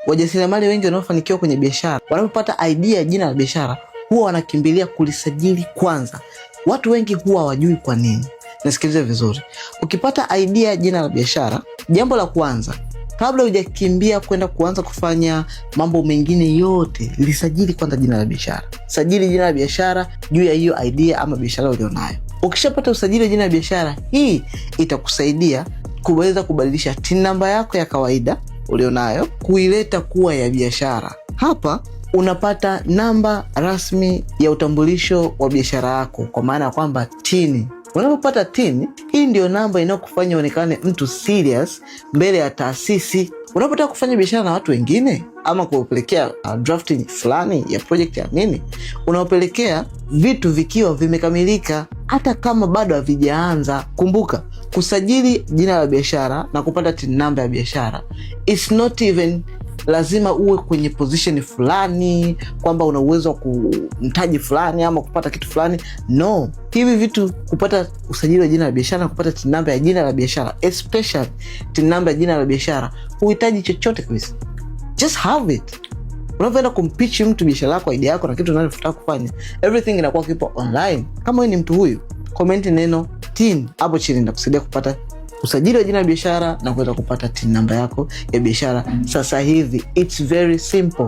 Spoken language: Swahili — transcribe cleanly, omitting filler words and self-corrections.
Wajasiriamali wengi wanaofanikiwa kwenye biashara, wanapopata idea ya jina la biashara, huwa wanakimbilia kulisajili kwanza. Watu wengi huwa hawajui kwa nini. Nasikilize vizuri. Ukipata idea ya jina la biashara, jambo la kwanza, kabla hujakimbia kwenda kuanza kufanya mambo mengine yote, lisajili kwanza jina la biashara. Sajili jina la biashara juu ya hiyo idea ama biashara ulionayo. Ukishapata usajili wa jina la biashara, hii itakusaidia kuweza kubadilisha TIN namba yako ya kawaida ulionayo kuileta kuwa ya biashara. Hapa unapata namba rasmi ya utambulisho wa biashara yako, kwa maana ya kwamba TIN. Unapopata TIN, hii ndio namba inayokufanya uonekane mtu serious mbele ya taasisi. Unapotaka kufanya biashara na watu wengine ama kupelekea drafting fulani ya project ya nini, unaopelekea vitu vikiwa vimekamilika hata kama bado havijaanza. Kumbuka, kusajili jina la biashara na kupata TIN namba ya biashara, it's not even lazima uwe kwenye position fulani kwamba una uwezo wa kumtaji fulani ama kupata kitu fulani. No, hivi vitu, kupata usajili wa jina la biashara na kupata TIN namba ya jina la biashara, especially TIN namba ya jina la biashara, huhitaji chochote kabisa. Just have it. Unapoenda kumpitch mtu biashara yako, idea yako na kitu unachotaka kufanya, everything inakuwa kipo online. Kama wewe ni mtu huyu, comment neno TIN hapo chini, nitakusaidia kupata usajili wa jina la biashara na kuweza kupata TIN namba yako ya biashara sasa hivi. It's very simple.